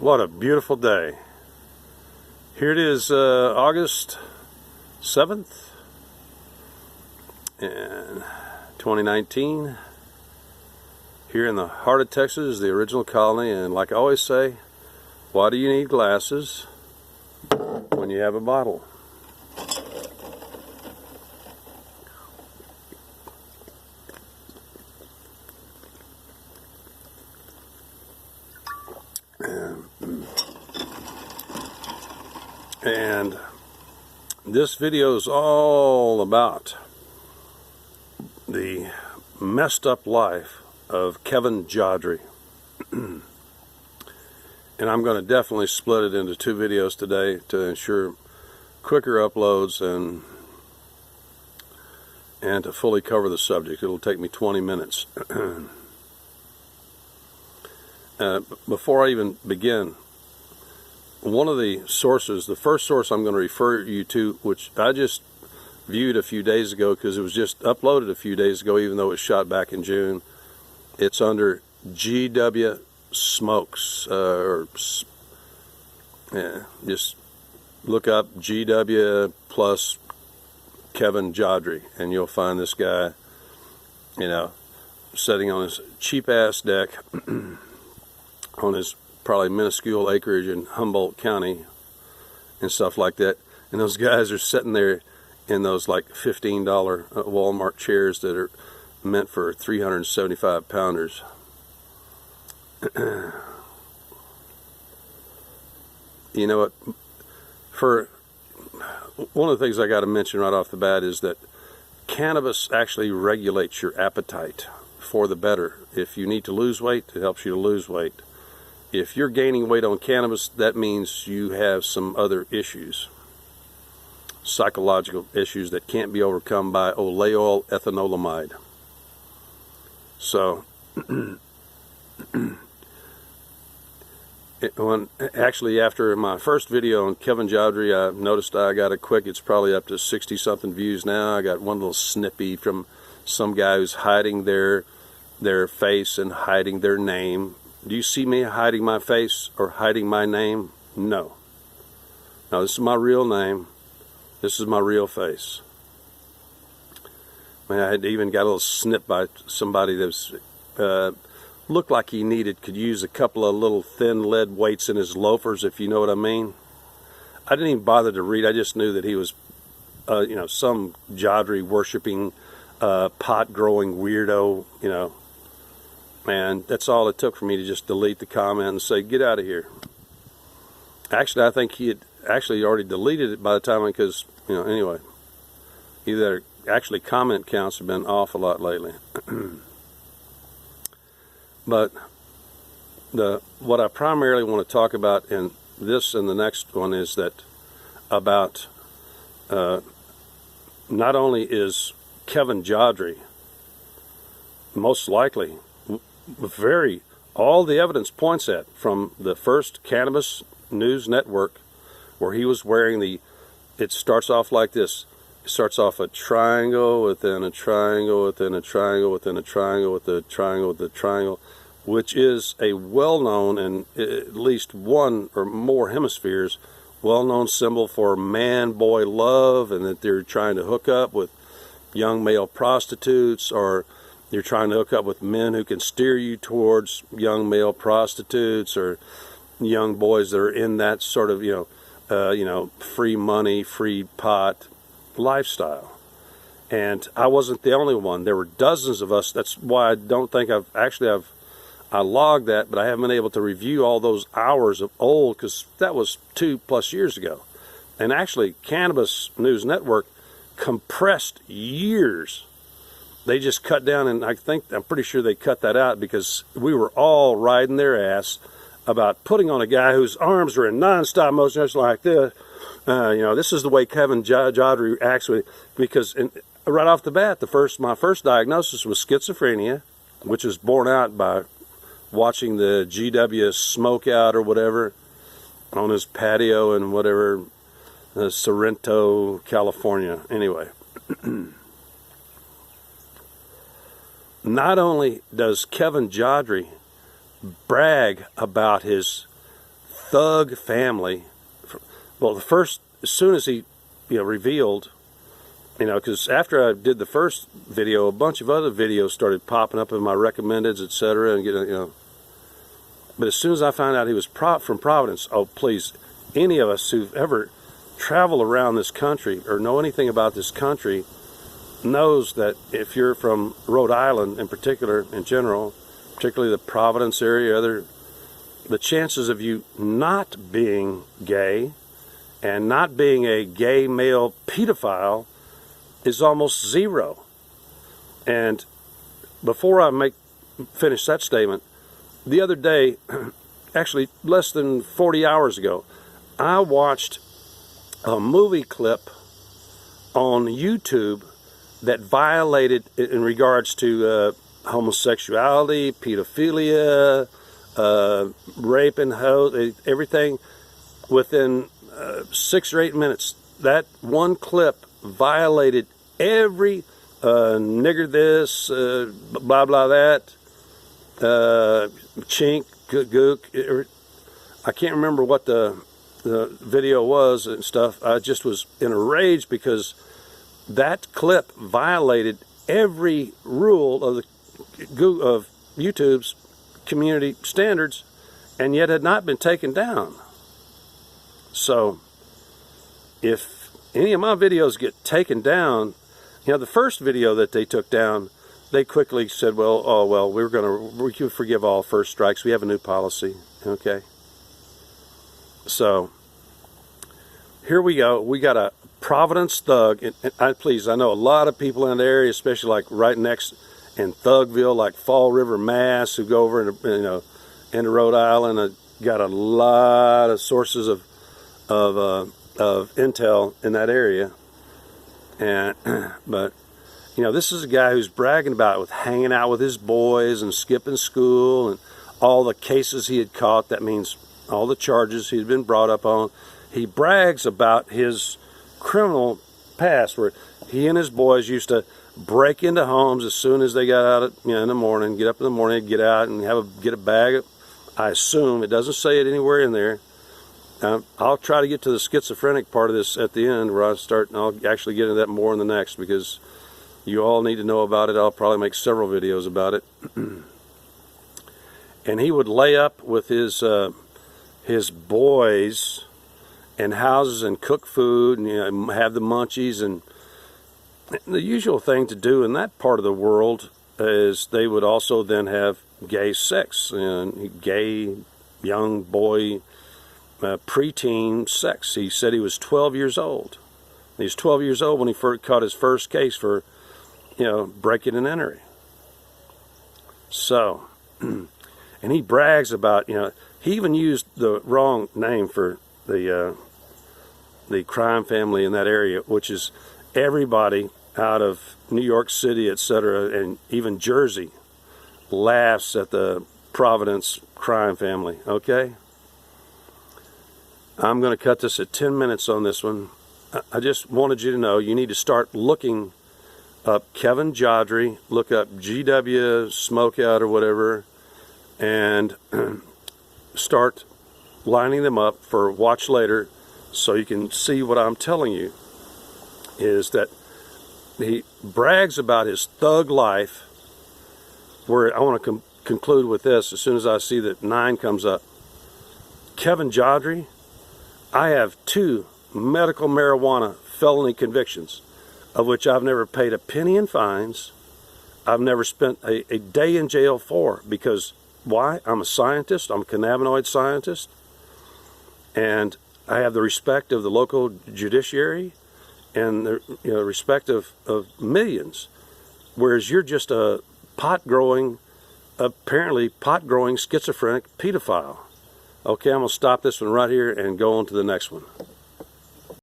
What a beautiful day. Here it is, August 7th, and 2019, here in the heart of Texas, the original colony. And like I always say, why do you need glasses when you have a bottle? And this video is all about the messed up life of Kevin Jodrey. And I'm going to definitely split it into two videos today to ensure quicker uploads and to fully cover the subject. It'll take me 20 minutes. Before I even begin, one of the sources, the first source I'm going to refer you to, which I just viewed a few days ago because it was just uploaded a few days ago, even though it was shot back in June. It's under GW Smokes, just look up GW plus Kevin Jodrey, and you'll find this guy, sitting on his cheap ass deck on his probably minuscule acreage in Humboldt County and stuff like that. And those guys are sitting there in those like $15 Walmart chairs that are meant for 375 pounders. You know what? For one of the things I got to mention right off the bat is that cannabis actually regulates your appetite for the better. If you need to lose weight, it helps you to lose weight. If you're gaining weight on cannabis, that means you have some other issues, psychological issues that can't be overcome by oleoyl ethanolamide. So, actually after my first video on Kevin Jodrey, I noticed I got it quick. It's probably up to 60-something views now. I got one little snippy from some guy who's hiding their face and hiding their name. Do you see me hiding my face or hiding my name? No. Now, this is my real name. This is my real face. I had even got a little snip by somebody that looked like he could use a couple of little thin lead weights in his loafers, if you know what I mean. I didn't even bother to read. I just knew that he was, some Jodrey worshiping, pot growing weirdo, And that's all it took for me to just delete the comment and say, get out of here. Actually, I think he had actually already deleted it by the time, because, anyway. Either actually comment counts have been off a lot lately. But what I primarily want to talk about in this and the next one is that about not only is Kevin Jodrey most likely all the evidence points at from the first Cannabis News Network, where he was wearing it starts off like this. It starts off a triangle within a triangle within a triangle within a triangle with a triangle with a triangle, which is a well-known, in at least one or more hemispheres, well-known symbol for man-boy love, and that they're trying to hook up with young male prostitutes, or you're trying to hook up with men who can steer you towards young male prostitutes or young boys that are in that sort of, free money, free pot lifestyle. And I wasn't the only one. There were dozens of us. That's why I don't think I logged that, but I haven't been able to review all those hours of old, because that was 2+ years ago. And actually, Cannabis News Network compressed years. They just cut down, and I'm pretty sure they cut that out because we were all riding their ass about putting on a guy whose arms are in non-stop motion, just like this. This is the way Kevin Jodrey acts with, because right off the bat, my first diagnosis was schizophrenia, which is borne out by watching the GW smoke out or whatever on his patio in whatever, Sorrento, California. Anyway. Not only does Kevin Jodrey brag about his thug family. Well, the first, as soon as he, revealed, because after I did the first video, a bunch of other videos started popping up in my recommendeds, etc. And but as soon as I found out he was from Providence, oh please, any of us who've ever traveled around this country or know anything about this country knows that if you're from Rhode Island in particular, in general, particularly the Providence area, the chances of you not being gay and not being a gay male pedophile is almost zero. And before I finish that statement, the other day, actually less than 40 hours ago, I watched a movie clip on YouTube that violated, in regards to homosexuality, pedophilia, rape and everything, within 6 or 8 minutes. That one clip violated every nigger this, blah blah that, chink, gook. I can't remember what the video was and stuff. I just was in a rage because that clip violated every rule of YouTube's community standards, and yet had not been taken down. So if any of my videos get taken down, the first video that they took down, they quickly said, well, we can forgive all first strikes. We have a new policy. Okay. So here we go. We got a Providence thug, and I know a lot of people in the area, especially like right next in Thugville, like Fall River, Mass, who go over into Rhode Island. Got a lot of sources of intel in that area, but this is a guy who's bragging about with hanging out with his boys and skipping school and all the cases he had caught. That means all the charges he'd been brought up on. He brags about his criminal past, where he and his boys used to break into homes as soon as they got out in the morning, get up in the morning, get out and get a bag. I assume, it doesn't say it anywhere in there. I'll try to get to the schizophrenic part of this at the end, where and I'll actually get into that more in the next, because you all need to know about it. I'll probably make several videos about it. And he would lay up with his boys in houses and cook food and have the munchies, and the usual thing to do in that part of the world is they would also then have gay sex and gay young boy preteen sex. He said he was 12 years old. He was 12 years old when he caught his first case for breaking and entering. So and he brags about, he even used the wrong name for the crime family in that area, which is everybody out of New York City, etc., and even Jersey laughs at the Providence crime family. Okay? I'm going to cut this at 10 minutes on this one. I just wanted you to know you need to start looking up Kevin Jodrey, look up GW Smokeout or whatever, and start lining them up for watch later, so you can see what I'm telling you is that he brags about his thug life, where I want to conclude with this as soon as I see that 9 comes up. Kevin Jodrey, I have 2 medical marijuana felony convictions, of which I've never paid a penny in fines. I've never spent a day in jail for, because why? I'm a scientist. I'm a cannabinoid scientist, and I have the respect of the local judiciary and the respect of millions, whereas you're just a apparently pot-growing schizophrenic pedophile. Okay, I'm going to stop this one right here and go on to the next one.